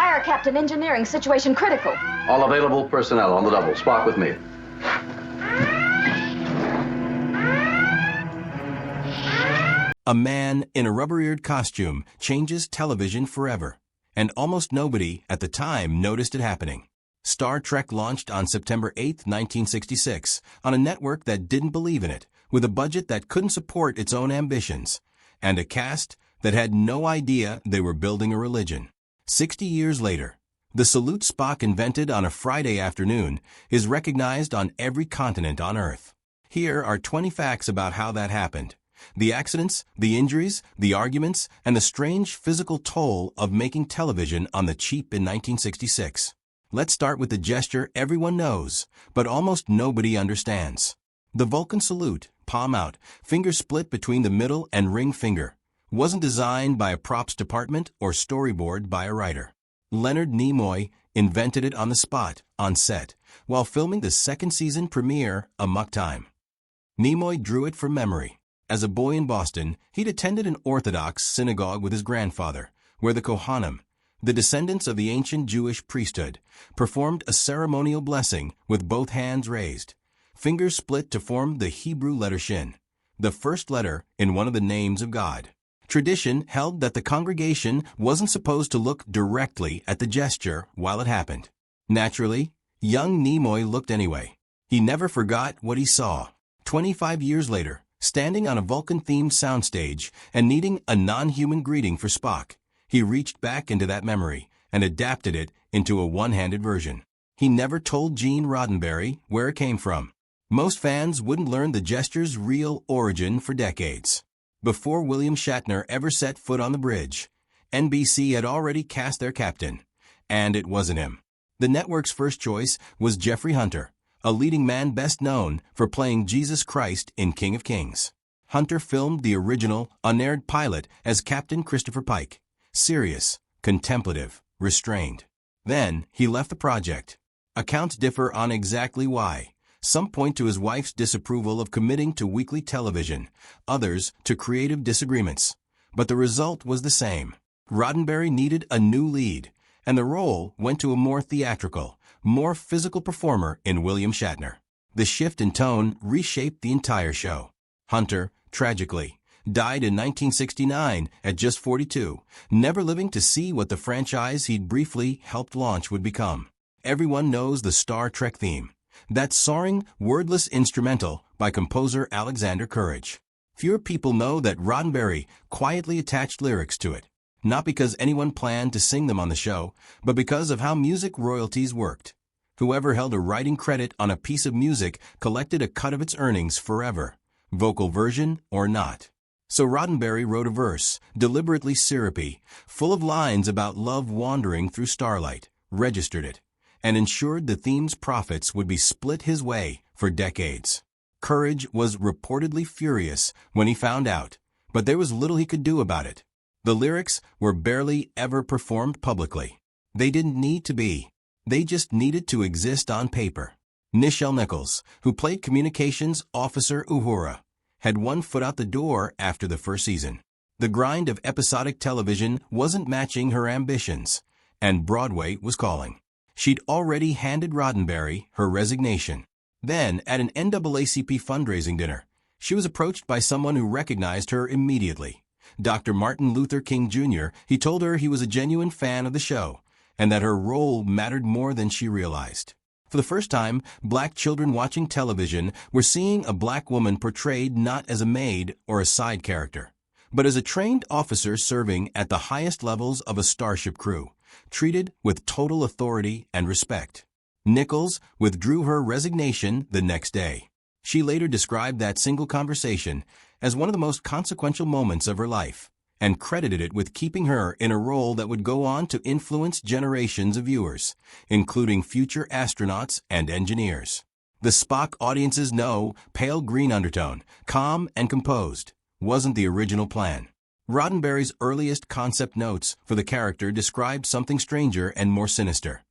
Fire Captain Engineering, situation critical. All available personnel on the double. Spock with me. A man in a rubber-eared costume changes television forever, and almost nobody at the time noticed it happening. Star Trek launched on September 8, 1966, on a network that didn't believe in it, with a budget that couldn't support its own ambitions, and a cast that had no idea they were building a religion. 60 years later, the salute Spock invented on a Friday afternoon is recognized on every continent on Earth. Here are 20 facts about how that happened. The accidents, the injuries, the arguments, and the strange physical toll of making television on the cheap in 1966. Let's start with the gesture everyone knows, but almost nobody understands. The Vulcan salute, palm out, finger split between the middle and ring finger, wasn't designed by a props department or storyboard by a writer. Leonard Nimoy invented it on the spot, on set, while filming the second season premiere, Amok Time. Nimoy drew it from memory. As a boy in Boston, he'd attended an Orthodox synagogue with his grandfather, where the Kohanim, the descendants of the ancient Jewish priesthood, performed a ceremonial blessing with both hands raised, fingers split to form the Hebrew letter Shin, the first letter in one of the names of God. Tradition held that the congregation wasn't supposed to look directly at the gesture while it happened. Naturally, young Nimoy looked anyway. He never forgot what he saw. 25 years later, standing on a Vulcan-themed soundstage and needing a non-human greeting for Spock, he reached back into that memory and adapted it into a one-handed version. He never told Gene Roddenberry where it came from. Most fans wouldn't learn the gesture's real origin for decades. Before William Shatner ever set foot on the bridge, NBC had already cast their captain, and it wasn't him. The network's first choice was Jeffrey Hunter, a leading man best known for playing Jesus Christ in King of Kings. Hunter filmed the original, unaired pilot as Captain Christopher Pike, serious, contemplative, restrained. Then, he left the project. Accounts differ on exactly why. Some point to his wife's disapproval of committing to weekly television, others to creative disagreements. But the result was the same. Roddenberry needed a new lead, and the role went to a more theatrical, more physical performer in William Shatner. The shift in tone reshaped the entire show. Hunter, tragically, died in 1969 at just 42, never living to see what the franchise he'd briefly helped launch would become. Everyone knows the Star Trek theme, that soaring, wordless instrumental by composer Alexander Courage. Fewer people know that Roddenberry quietly attached lyrics to it, not because anyone planned to sing them on the show, but because of how music royalties worked. Whoever held a writing credit on a piece of music collected a cut of its earnings forever, vocal version or not. So Roddenberry wrote a verse, deliberately syrupy, full of lines about love wandering through starlight, registered it, and ensured the theme's profits would be split his way for decades. Courage was reportedly furious when he found out, but there was little he could do about it. The lyrics were barely ever performed publicly. They didn't need to be. They just needed to exist on paper. Nichelle Nichols, who played communications officer Uhura, had one foot out the door after the first season. The grind of episodic television wasn't matching her ambitions, and Broadway was calling. She'd already handed Roddenberry her resignation. Then, at an NAACP fundraising dinner, she was approached by someone who recognized her immediately. Dr. Martin Luther King Jr., he told her he was a genuine fan of the show, and that her role mattered more than she realized. For the first time, black children watching television were seeing a black woman portrayed not as a maid or a side character, but as a trained officer serving at the highest levels of a starship crew, treated with total authority and respect. Nichols withdrew her resignation the next day. She later described that single conversation as one of the most consequential moments of her life, and credited it with keeping her in a role that would go on to influence generations of viewers, including future astronauts and engineers. The Spock audiences know, pale green undertone, calm and composed, wasn't the original plan. Roddenberry's earliest concept notes for the character described something stranger and more sinister.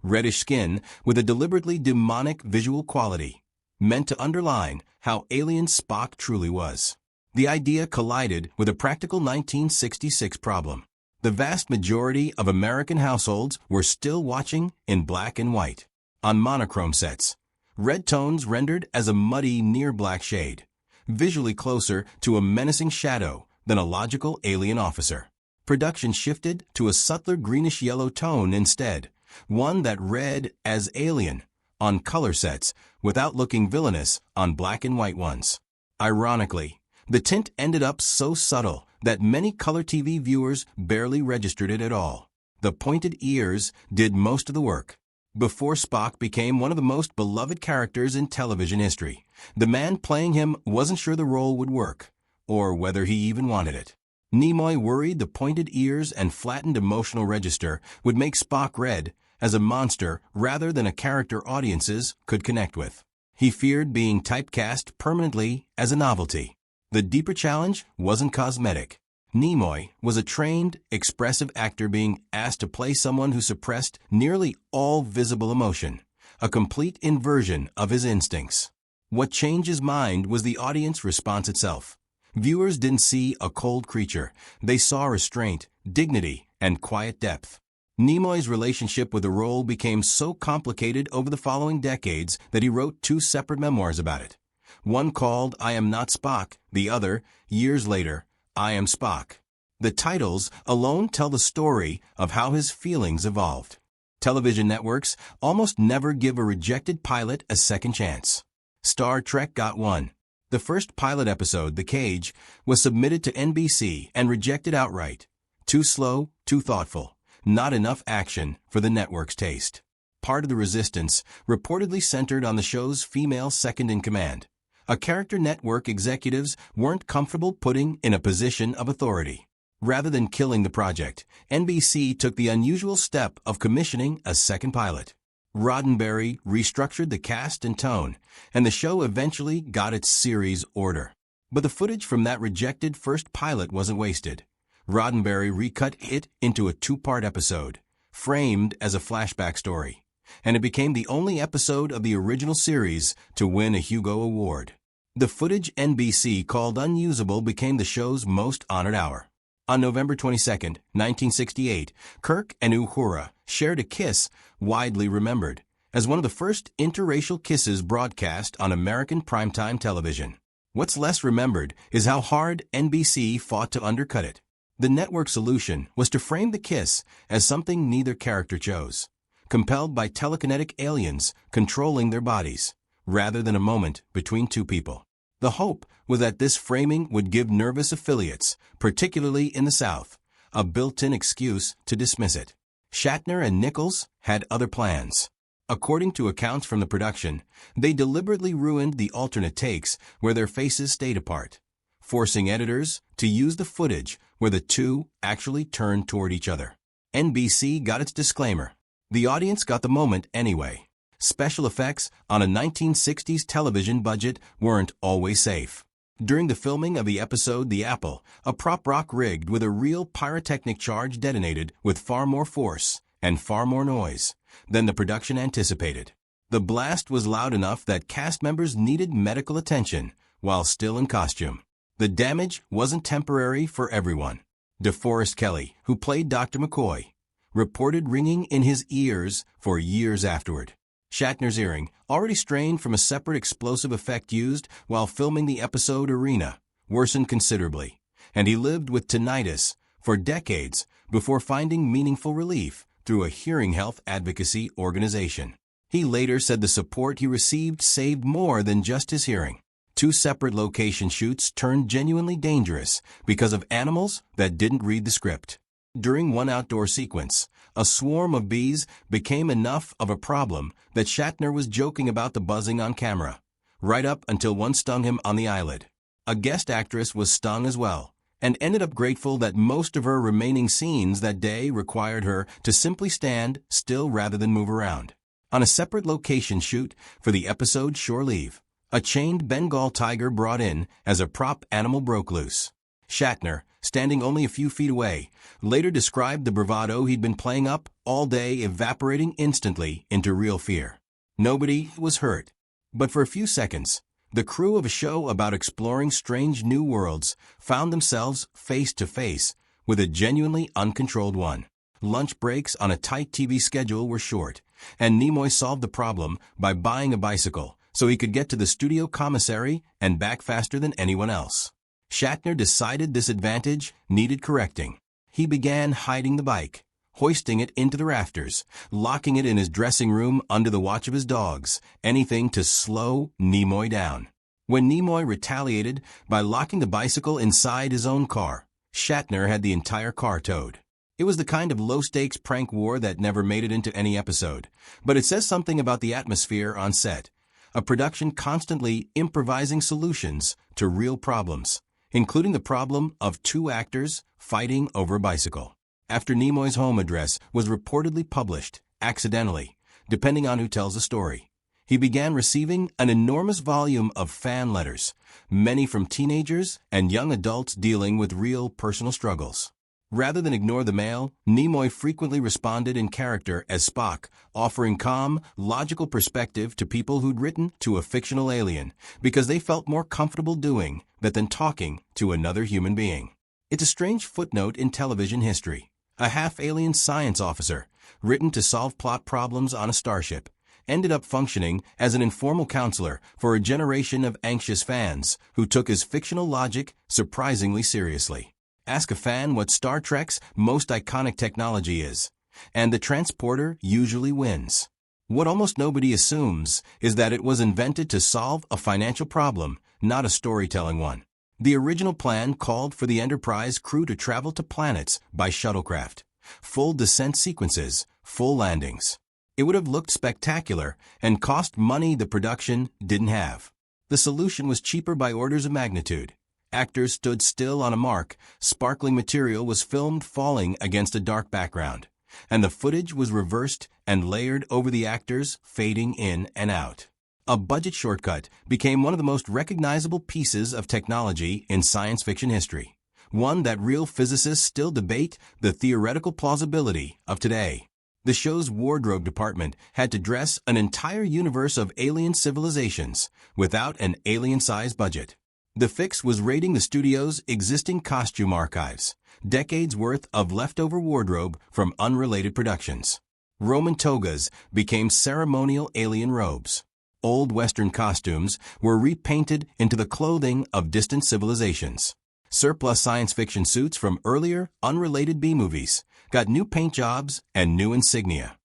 Reddish skin with a deliberately demonic visual quality, meant to underline how alien Spock truly was. The idea collided with a practical 1966 problem. The vast majority of American households were still watching in black and white, on monochrome sets, red tones rendered as a muddy near-black shade, visually closer to a menacing shadow than a logical alien officer. Production shifted to a subtler greenish-yellow tone instead, one that read as alien on color sets without looking villainous on black and white ones. Ironically, the tint ended up so subtle that many color TV viewers barely registered it at all. The pointed ears did most of the work. Before Spock became one of the most beloved characters in television history, the man playing him wasn't sure the role would work, or whether he even wanted it. Nimoy worried the pointed ears and flattened emotional register would make Spock read as a monster rather than a character audiences could connect with. He feared being typecast permanently as a novelty. The deeper challenge wasn't cosmetic. Nimoy was a trained, expressive actor being asked to play someone who suppressed nearly all visible emotion, a complete inversion of his instincts. What changed his mind was the audience response itself. Viewers didn't see a cold creature. They saw restraint, dignity, and quiet depth. Nimoy's relationship with the role became so complicated over the following decades that he wrote 2 separate memoirs about it. One called I Am Not Spock, the other, years later, I Am Spock. The titles alone tell the story of how his feelings evolved. Television networks almost never give a rejected pilot a second chance. Star Trek got one. The first pilot episode, The Cage, was submitted to NBC and rejected outright. Too slow, too thoughtful, not enough action for the network's taste. Part of the resistance reportedly centered on the show's female second-in-command, a character network executives weren't comfortable putting in a position of authority. Rather than killing the project, NBC took the unusual step of commissioning a second pilot. Roddenberry restructured the cast and tone, and the show eventually got its series order. But the footage from that rejected first pilot wasn't wasted. Roddenberry recut it into a 2-part episode, framed as a flashback story, and it became the only episode of the original series to win a Hugo Award. The footage NBC called unusable became the show's most honored hour. On November 22, 1968, Kirk and Uhura shared a kiss widely remembered as one of the first interracial kisses broadcast on American primetime television. What's less remembered is how hard NBC fought to undercut it. The network solution was to frame the kiss as something neither character chose, compelled by telekinetic aliens controlling their bodies, rather than a moment between two people. The hope was that this framing would give nervous affiliates, particularly in the South, a built-in excuse to dismiss it. Shatner and Nichols had other plans. According to accounts from the production, they deliberately ruined the alternate takes where their faces stayed apart, forcing editors to use the footage where the two actually turned toward each other. NBC got its disclaimer. The audience got the moment anyway. Special effects on a 1960s television budget weren't always safe. During the filming of the episode The Apple, a prop rock rigged with a real pyrotechnic charge detonated with far more force and far more noise than the production anticipated. The blast was loud enough that cast members needed medical attention while still in costume. The damage wasn't temporary for everyone. DeForest Kelley, who played Dr. McCoy, reported ringing in his ears for years afterward. Shatner's earring, already strained from a separate explosive effect used while filming the episode Arena, worsened considerably, and he lived with tinnitus for decades before finding meaningful relief through a hearing health advocacy organization. He later said the support he received saved more than just his hearing. 2 separate location shoots turned genuinely dangerous because of animals that didn't read the script. During one outdoor sequence, a swarm of bees became enough of a problem that Shatner was joking about the buzzing on camera, right up until one stung him on the eyelid. A guest actress was stung as well, and ended up grateful that most of her remaining scenes that day required her to simply stand still rather than move around. On a separate location shoot for the episode Shore Leave, a chained Bengal tiger brought in as a prop animal broke loose. Shatner, standing only a few feet away, later described the bravado he'd been playing up all day evaporating instantly into real fear. Nobody was hurt, but for a few seconds, the crew of a show about exploring strange new worlds found themselves face to face with a genuinely uncontrolled one. Lunch breaks on a tight TV schedule were short, and Nimoy solved the problem by buying a bicycle so he could get to the studio commissary and back faster than anyone else. Shatner decided this advantage needed correcting. He began hiding the bike, hoisting it into the rafters, locking it in his dressing room under the watch of his dogs, anything to slow Nimoy down. When Nimoy retaliated by locking the bicycle inside his own car, Shatner had the entire car towed. It was the kind of low-stakes prank war that never made it into any episode, but it says something about the atmosphere on set, a production constantly improvising solutions to real problems, including the problem of two actors fighting over a bicycle. After Nimoy's home address was reportedly published, accidentally, depending on who tells the story, he began receiving an enormous volume of fan letters, many from teenagers and young adults dealing with real personal struggles. Rather than ignore the mail, Nimoy frequently responded in character as Spock, offering calm, logical perspective to people who'd written to a fictional alien because they felt more comfortable doing that than talking to another human being. It's a strange footnote in television history. A half-alien science officer, written to solve plot problems on a starship, ended up functioning as an informal counselor for a generation of anxious fans who took his fictional logic surprisingly seriously. Ask a fan what Star Trek's most iconic technology is, and the transporter usually wins. What almost nobody assumes is that it was invented to solve a financial problem, not a storytelling one. The original plan called for the Enterprise crew to travel to planets by shuttlecraft, full descent sequences, full landings. It would have looked spectacular and cost money the production didn't have. The solution was cheaper by orders of magnitude. Actors stood still on a mark, sparkling material was filmed falling against a dark background, and the footage was reversed and layered over the actors fading in and out. A budget shortcut became one of the most recognizable pieces of technology in science fiction history, one that real physicists still debate the theoretical plausibility of today. The show's wardrobe department had to dress an entire universe of alien civilizations without an alien-sized budget. The fix was raiding the studio's existing costume archives, decades' worth of leftover wardrobe from unrelated productions. Roman togas became ceremonial alien robes. Old Western costumes were repainted into the clothing of distant civilizations. Surplus science fiction suits from earlier, unrelated B-movies got new paint jobs and new insignia.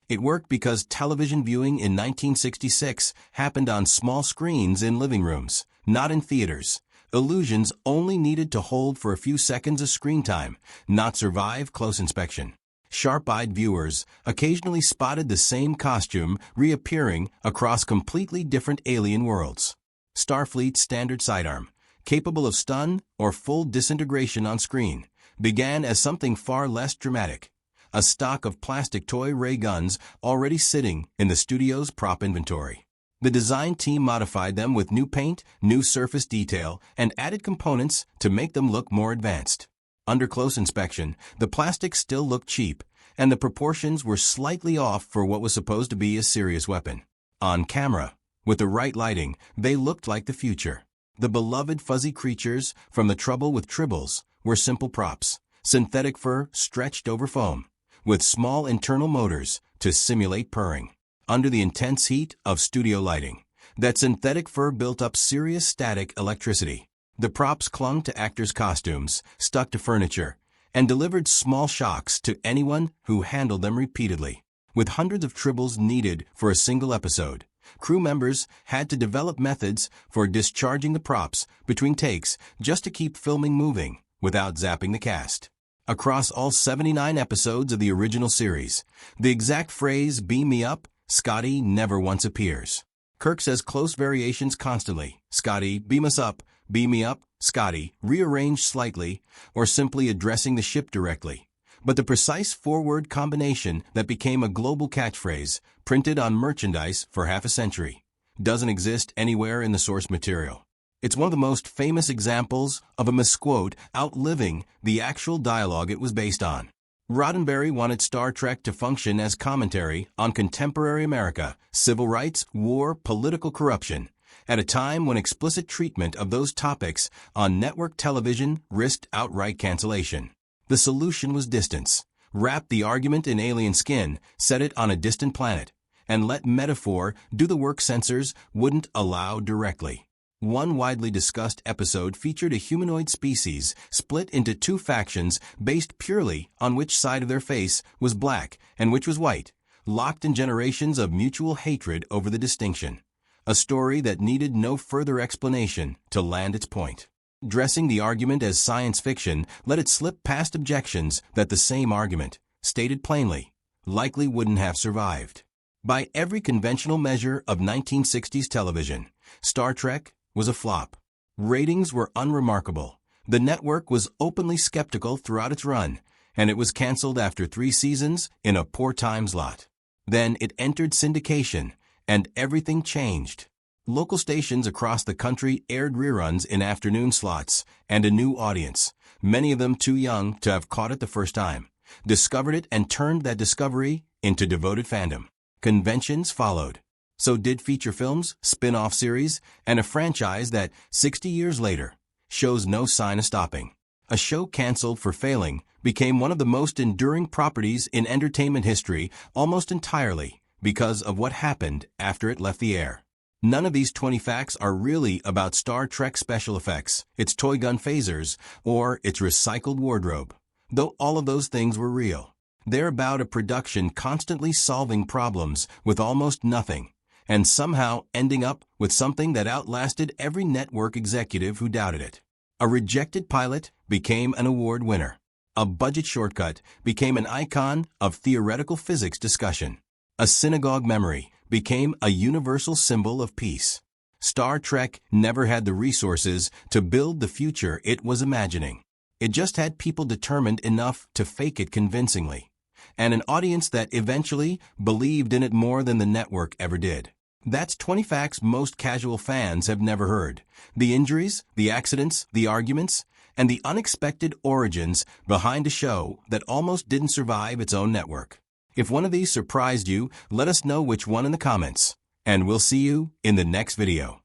It worked because television viewing in 1966 happened on small screens in living rooms, not in theaters. Illusions only needed to hold for a few seconds of screen time, not survive close inspection. Sharp-eyed viewers occasionally spotted the same costume reappearing across completely different alien worlds. Starfleet's standard sidearm, capable of stun or full disintegration on screen, began as something far less dramatic, a stock of plastic toy ray guns already sitting in the studio's prop inventory. The design team modified them with new paint, new surface detail, and added components to make them look more advanced. Under close inspection, the plastic still looked cheap, and the proportions were slightly off for what was supposed to be a serious weapon. On camera, with the right lighting, they looked like the future. The beloved fuzzy creatures from The Trouble with Tribbles were simple props, synthetic fur stretched over foam, with small internal motors to simulate purring. Under the intense heat of studio lighting, that synthetic fur built up serious static electricity. The props clung to actors' costumes, stuck to furniture, and delivered small shocks to anyone who handled them repeatedly. With hundreds of tribbles needed for a single episode, crew members had to develop methods for discharging the props between takes just to keep filming moving without zapping the cast. Across all 79 episodes of the original series, the exact phrase, "beam me up, Scotty," never once appears. Kirk says close variations constantly. Scotty, beam us up, beam me up, Scotty, rearranged slightly, or simply addressing the ship directly. But the precise four-word combination that became a global catchphrase, printed on merchandise for half a century, doesn't exist anywhere in the source material. It's one of the most famous examples of a misquote outliving the actual dialogue it was based on. Roddenberry wanted Star Trek to function as commentary on contemporary America, civil rights, war, political corruption, at a time when explicit treatment of those topics on network television risked outright cancellation. The solution was distance. Wrap the argument in alien skin, set it on a distant planet, and let metaphor do the work censors wouldn't allow directly. One widely discussed episode featured a humanoid species split into two factions based purely on which side of their face was black and which was white, locked in generations of mutual hatred over the distinction. A story that needed no further explanation to land its point. Dressing the argument as science fiction let it slip past objections that the same argument, stated plainly, likely wouldn't have survived. By every conventional measure of 1960s television, Star Trek was a flop. Ratings were unremarkable. The network was openly skeptical throughout its run, and it was canceled after 3 seasons in a poor times lot. Then it entered syndication, and everything changed. Local stations across the country aired reruns in afternoon slots, and a new audience, many of them too young to have caught it the first time, discovered it and turned that discovery into devoted fandom. Conventions followed. So did feature films, spin-off series, and a franchise that, 60 years later, shows no sign of stopping. A show canceled for failing became one of the most enduring properties in entertainment history almost entirely because of what happened after it left the air. None of these 20 facts are really about Star Trek special effects, its toy gun phasers, or its recycled wardrobe, though all of those things were real. They're about a production constantly solving problems with almost nothing, and somehow ending up with something that outlasted every network executive who doubted it. A rejected pilot became an award winner. A budget shortcut became an icon of theoretical physics discussion. A synagogue memory became a universal symbol of peace. Star Trek never had the resources to build the future it was imagining. It just had people determined enough to fake it convincingly, and an audience that eventually believed in it more than the network ever did. That's 20 facts most casual fans have never heard. The injuries, the accidents, the arguments, and the unexpected origins behind a show that almost didn't survive its own network. If one of these surprised you, let us know which one in the comments, and we'll see you in the next video.